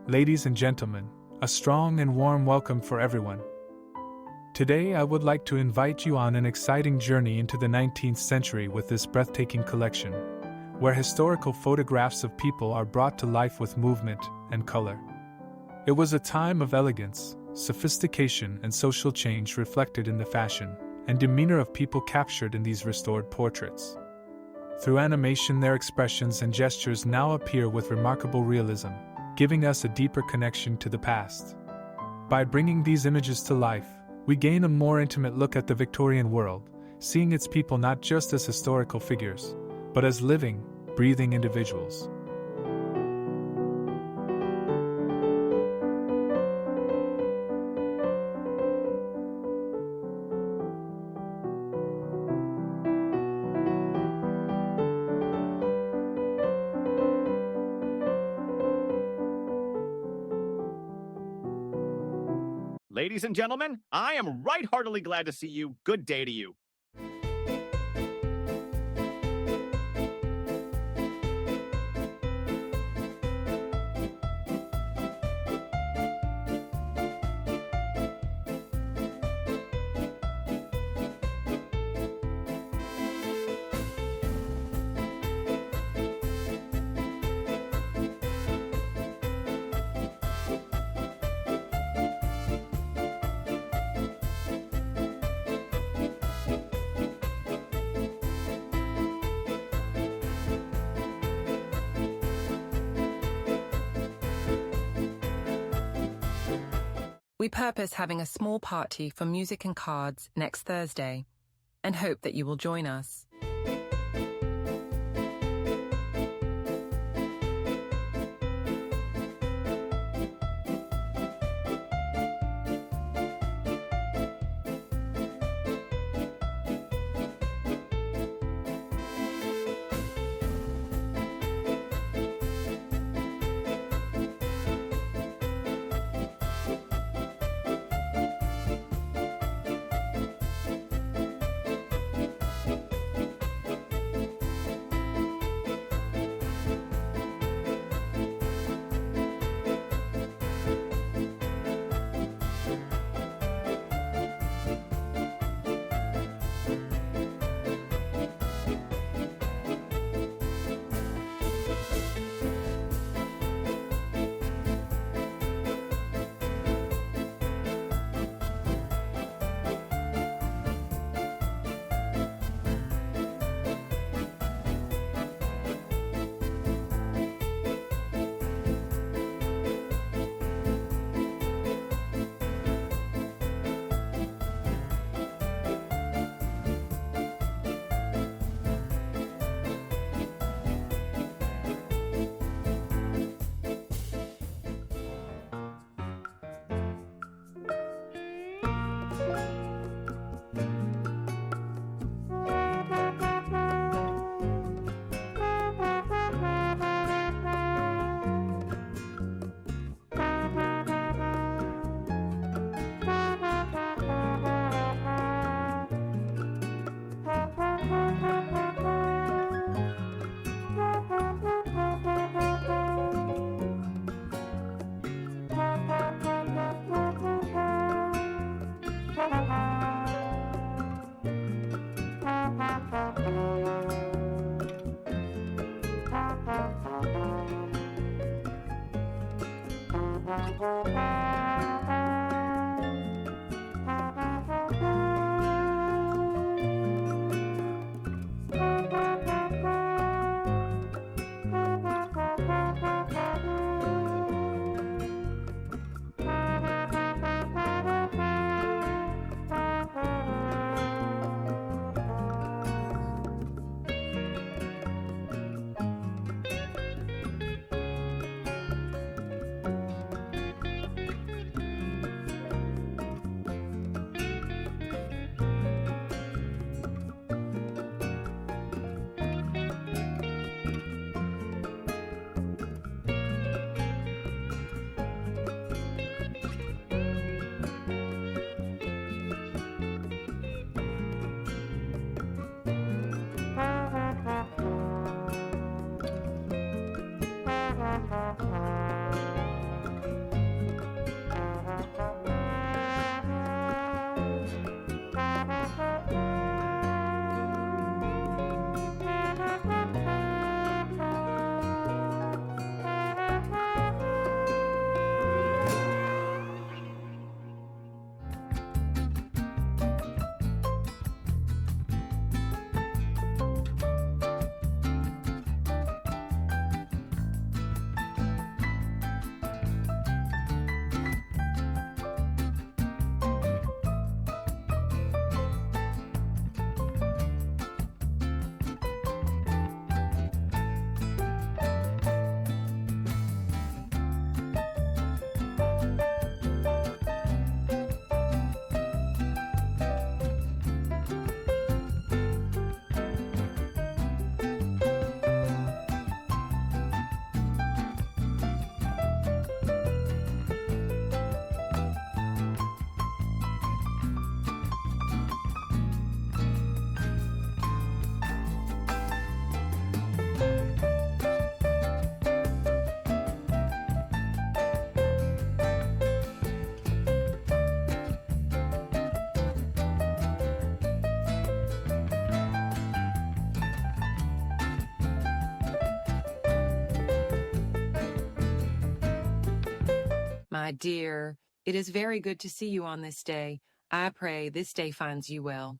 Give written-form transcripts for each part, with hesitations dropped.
Ladies and gentlemen, a strong and warm welcome for everyone. Today I would like to invite you on an exciting journey into the 19th century with this breathtaking collection, where historical photographs of people are brought to life with movement and color. It was a time of elegance, sophistication, and social change reflected in the fashion and demeanor of people captured in these restored portraits. Through animation, their expressions and gestures now appear with remarkable realism, giving us a deeper connection to the past. By bringing these images to life, we gain a more intimate look at the Victorian world, seeing its people not just as historical figures, but as living, breathing individuals. Ladies and gentlemen, I am right heartily glad to see you. Good day to you. We purpose having a small party for music and cards next Thursday, and hope that you will join us. my dear, it is very good to see you on this day. I pray this day finds you well.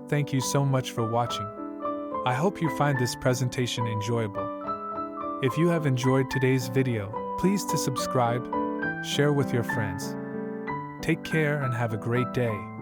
Thank you so much for watching. I hope you find this presentation enjoyable. If you have enjoyed today's video, please to subscribe, share with your friends. Take care and have a great day.